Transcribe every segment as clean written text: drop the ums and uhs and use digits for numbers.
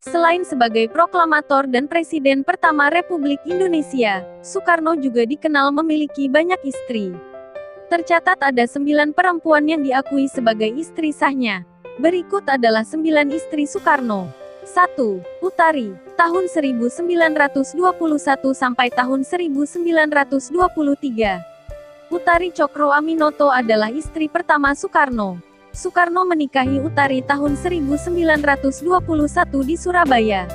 Selain sebagai proklamator dan Presiden pertama Republik Indonesia, Soekarno juga dikenal memiliki banyak istri. Tercatat ada 9 perempuan yang diakui sebagai istri sahnya. Berikut adalah 9 istri Soekarno. 1. Utari, tahun 1921 sampai tahun 1923. Utari Cokro Aminoto adalah istri pertama Soekarno. Soekarno menikahi Utari tahun 1921 di Surabaya.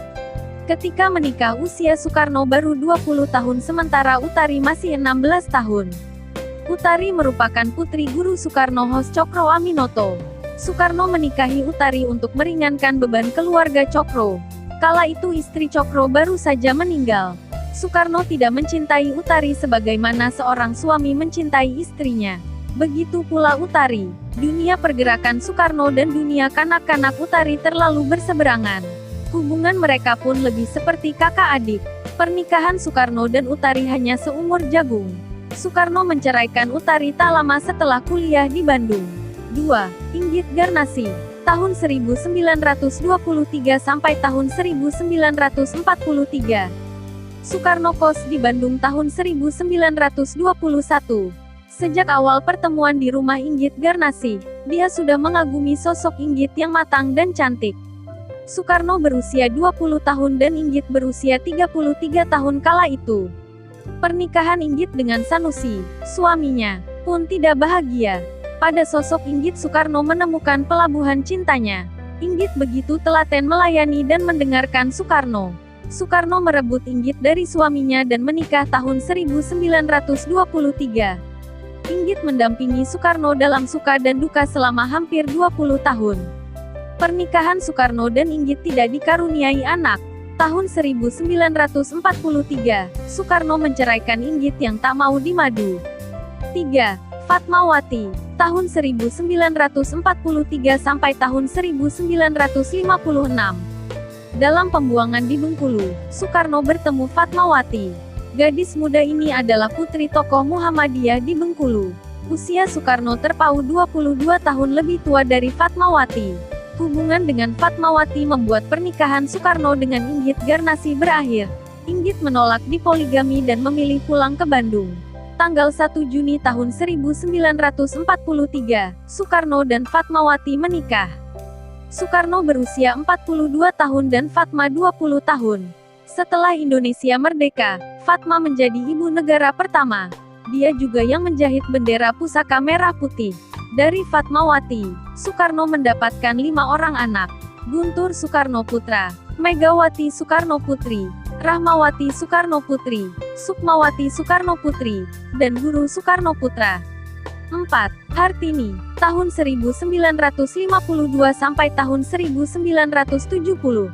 Ketika menikah usia Soekarno baru 20 tahun sementara Utari masih 16 tahun. Utari merupakan putri guru Soekarno Hos Cokro Aminoto. Soekarno menikahi Utari untuk meringankan beban keluarga Cokro. Kala itu istri Cokro baru saja meninggal. Soekarno tidak mencintai Utari sebagaimana seorang suami mencintai istrinya. Begitu pula Utari. Dunia pergerakan Soekarno dan dunia kanak-kanak Utari terlalu berseberangan. Hubungan mereka pun lebih seperti kakak adik. Pernikahan Soekarno dan Utari hanya seumur jagung. Soekarno menceraikan Utari tak lama setelah kuliah di Bandung. 2. Inggit Garnasih, tahun 1923 sampai tahun 1943. Soekarno kos di Bandung tahun 1921. Sejak awal pertemuan di rumah Inggit Garnasih, dia sudah mengagumi sosok Inggit yang matang dan cantik. Soekarno berusia 20 tahun dan Inggit berusia 33 tahun kala itu. Pernikahan Inggit dengan Sanusi, suaminya, pun tidak bahagia. Pada sosok Inggit Soekarno menemukan pelabuhan cintanya. Inggit begitu telaten melayani dan mendengarkan Soekarno. Soekarno merebut Inggit dari suaminya dan menikah tahun 1923. Inggit mendampingi Soekarno dalam suka dan duka selama hampir 20 tahun. Pernikahan Soekarno dan Inggit tidak dikaruniai anak. Tahun 1943, Soekarno menceraikan Inggit yang tak mau dimadu. 3. Fatmawati, tahun 1943 sampai tahun 1956. Dalam pembuangan di Bengkulu, Soekarno bertemu Fatmawati. Gadis muda ini adalah putri tokoh Muhammadiyah di Bengkulu. Usia Soekarno terpaut 22 tahun lebih tua dari Fatmawati. Hubungan dengan Fatmawati membuat pernikahan Soekarno dengan Inggit Garnasih berakhir. Inggit menolak dipoligami dan memilih pulang ke Bandung. Tanggal 1 Juni tahun 1943, Soekarno dan Fatmawati menikah. Soekarno berusia 42 tahun dan Fatma 20 tahun. Setelah Indonesia merdeka, Fatma menjadi ibu negara pertama. Dia juga yang menjahit bendera pusaka merah putih. Dari Fatmawati, Soekarno mendapatkan 5 orang anak. Guntur Soekarno Putra, Megawati Soekarno Putri, Rahmawati Soekarno Putri, Sukmawati Soekarno Putri, dan Guru Soekarno Putra. 4. Hartini, tahun 1952 sampai tahun 1970.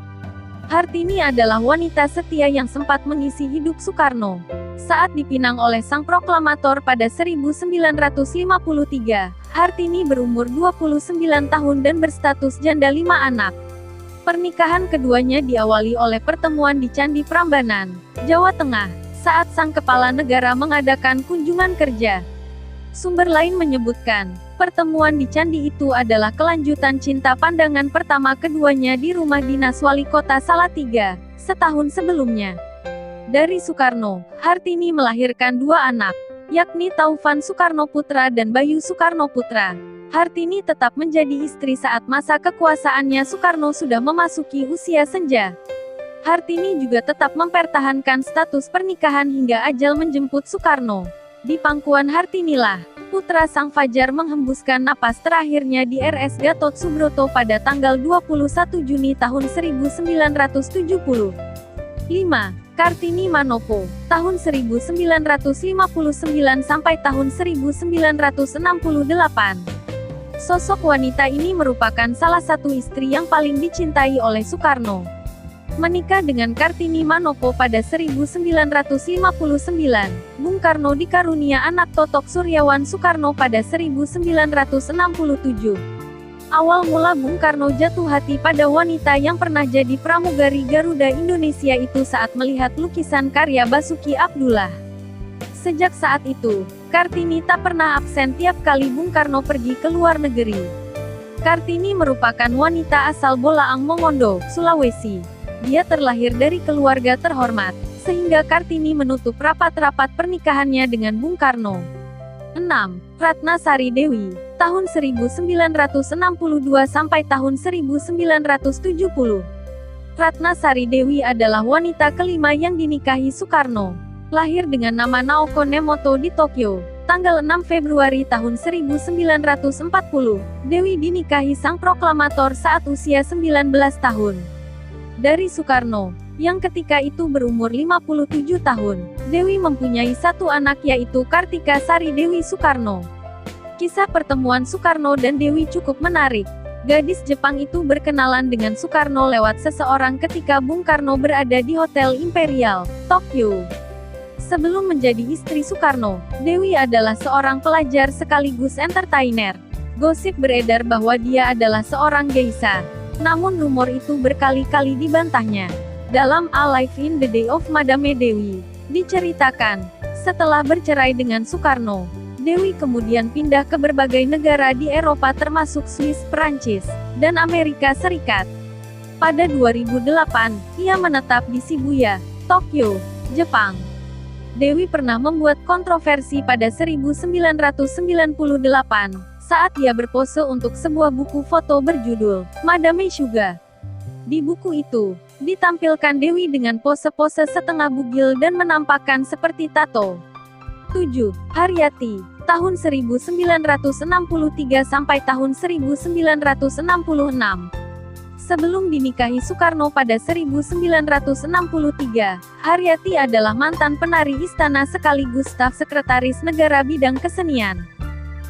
Hartini adalah wanita setia yang sempat mengisi hidup Soekarno. Saat dipinang oleh sang proklamator pada 1953, Hartini berumur 29 tahun dan berstatus janda 5 anak. Pernikahan keduanya diawali oleh pertemuan di Candi Prambanan, Jawa Tengah, saat sang kepala negara mengadakan kunjungan kerja. Sumber lain menyebutkan, pertemuan di Candi itu adalah kelanjutan cinta pandangan pertama keduanya di rumah dinas wali kota Salatiga, setahun sebelumnya. Dari Soekarno, Hartini melahirkan 2 anak, yakni Taufan Soekarno Putra dan Bayu Soekarno Putra. Hartini tetap menjadi istri saat masa kekuasaannya Soekarno sudah memasuki usia senja. Hartini juga tetap mempertahankan status pernikahan hingga ajal menjemput Soekarno. Di pangkuan Hartinilah, putra sang Fajar menghembuskan napas terakhirnya di RS Gatot Subroto pada tanggal 21 Juni tahun 1970. 5. Kartini Manopo, tahun 1959 sampai tahun 1968. Sosok wanita ini merupakan salah satu istri yang paling dicintai oleh Soekarno. Menikah dengan Kartini Manopo pada 1959, Bung Karno dikarunia anak Totok Suryawan Soekarno pada 1967. Awal mula Bung Karno jatuh hati pada wanita yang pernah jadi pramugari Garuda Indonesia itu saat melihat lukisan karya Basuki Abdullah. Sejak saat itu, Kartini tak pernah absen tiap kali Bung Karno pergi ke luar negeri. Kartini merupakan wanita asal Bolaang Mongondo, Sulawesi. Dia terlahir dari keluarga terhormat, sehingga Kartini menutup rapat-rapat pernikahannya dengan Bung Karno. 6. Ratna Sari Dewi, tahun 1962 sampai tahun 1970. Ratna Sari Dewi adalah wanita kelima yang dinikahi Soekarno. Lahir dengan nama Naoko Nemoto di Tokyo, tanggal 6 Februari tahun 1940, Dewi dinikahi sang proklamator saat usia 19 tahun. Dari Soekarno, yang ketika itu berumur 57 tahun, Dewi mempunyai satu anak yaitu Kartika Sari Dewi Soekarno. Kisah pertemuan Soekarno dan Dewi cukup menarik. Gadis Jepang itu berkenalan dengan Soekarno lewat seseorang ketika Bung Karno berada di Hotel Imperial, Tokyo. Sebelum menjadi istri Soekarno, Dewi adalah seorang pelajar sekaligus entertainer. Gosip beredar bahwa dia adalah seorang geisha. Namun rumor itu berkali-kali dibantahnya. Dalam A Life in the Day of Madame Dewi, diceritakan, setelah bercerai dengan Soekarno, Dewi kemudian pindah ke berbagai negara di Eropa termasuk Swiss, Prancis, dan Amerika Serikat. Pada 2008, ia menetap di Shibuya, Tokyo, Jepang. Dewi pernah membuat kontroversi pada 1998, saat ia berpose untuk sebuah buku foto berjudul Madame Suga. Di buku itu, ditampilkan Dewi dengan pose-pose setengah bugil dan menampakkan seperti tato. 7. Haryati, tahun 1963 sampai tahun 1966. Sebelum dinikahi Soekarno pada 1963, Haryati adalah mantan penari istana sekaligus staf sekretaris negara bidang kesenian.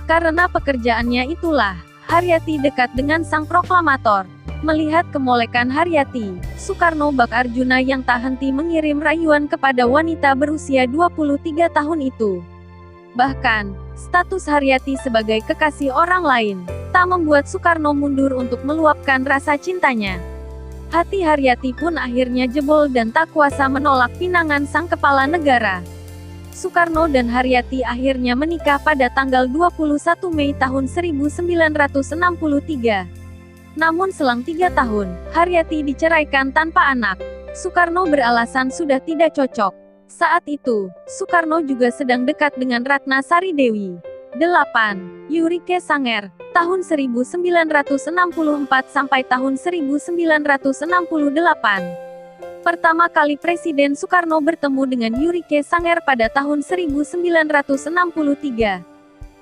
Karena pekerjaannya itulah, Haryati dekat dengan sang proklamator. Melihat kemolekan Haryati, Soekarno Bak Arjuna yang tak henti mengirim rayuan kepada wanita berusia 23 tahun itu. Bahkan, status Haryati sebagai kekasih orang lain, tak membuat Soekarno mundur untuk meluapkan rasa cintanya. Hati Haryati pun akhirnya jebol dan tak kuasa menolak pinangan sang kepala negara. Soekarno dan Haryati akhirnya menikah pada tanggal 21 Mei tahun 1963. Namun selang 3 tahun, Haryati diceraikan tanpa anak. Soekarno beralasan sudah tidak cocok. Saat itu, Soekarno juga sedang dekat dengan Ratna Sari Dewi. 8. Yurike Sanger, tahun 1964 sampai tahun 1968. Pertama kali Presiden Soekarno bertemu dengan Yurike Sanger pada tahun 1963.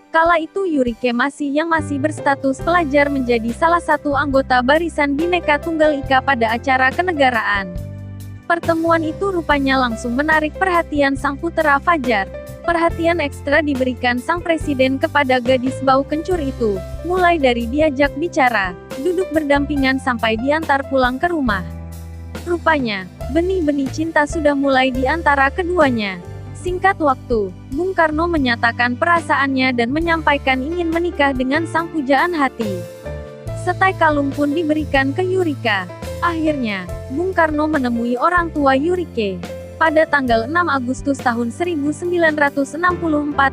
Kala itu Yurike masih berstatus pelajar menjadi salah satu anggota Barisan Bhinneka Tunggal Ika pada acara kenegaraan. Pertemuan itu rupanya langsung menarik perhatian sang putera Fajar. Perhatian ekstra diberikan sang presiden kepada gadis bau kencur itu, mulai dari diajak bicara, duduk berdampingan sampai diantar pulang ke rumah. Rupanya, benih-benih cinta sudah mulai di antara keduanya. Singkat waktu, Bung Karno menyatakan perasaannya dan menyampaikan ingin menikah dengan sang pujaan hati. Setai kalung pun diberikan ke Yurika. Akhirnya, Bung Karno menemui orang tua Yurike. Pada tanggal 6 Agustus tahun 1964,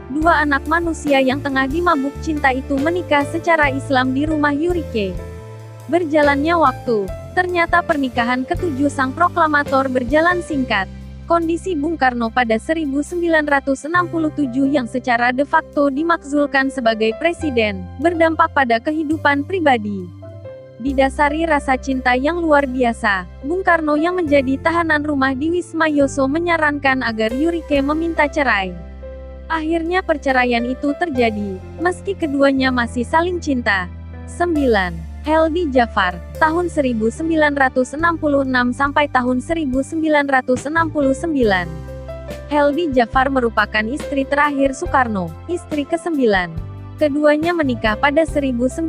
dua anak manusia yang tengah dimabuk cinta itu menikah secara Islam di rumah Yurike. Berjalannya waktu, ternyata pernikahan ketujuh sang proklamator berjalan singkat. Kondisi Bung Karno pada 1967 yang secara de facto dimakzulkan sebagai presiden, berdampak pada kehidupan pribadi. Didasari rasa cinta yang luar biasa, Bung Karno yang menjadi tahanan rumah di Wisma Yoso menyarankan agar Yurike meminta cerai. Akhirnya perceraian itu terjadi, meski keduanya masih saling cinta. 9. Heldi Jafar, tahun 1966 sampai tahun 1969. Heldi Jafar merupakan istri terakhir Soekarno, istri ke-9. Keduanya menikah pada 1966.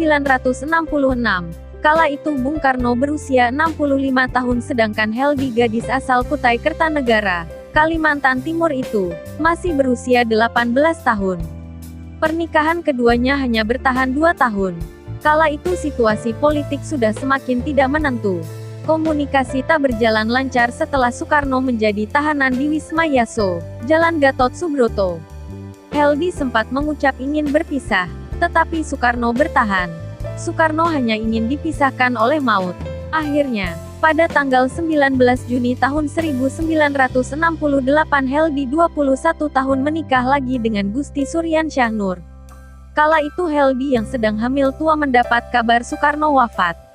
Kala itu Bung Karno berusia 65 tahun sedangkan Heldi gadis asal Kutai Kertanegara, Kalimantan Timur itu, masih berusia 18 tahun. Pernikahan keduanya hanya bertahan 2 tahun. Kala itu situasi politik sudah semakin tidak menentu. Komunikasi tak berjalan lancar setelah Soekarno menjadi tahanan di Wisma Yaso, Jalan Gatot Subroto. Heldi sempat mengucap ingin berpisah, tetapi Soekarno bertahan. Soekarno hanya ingin dipisahkan oleh maut. Akhirnya, Pada tanggal 19 Juni tahun 1968 Heldi 21 tahun menikah lagi dengan Gusti Suryansyah Nur. Kala itu Heldi yang sedang hamil tua mendapat kabar Soekarno wafat.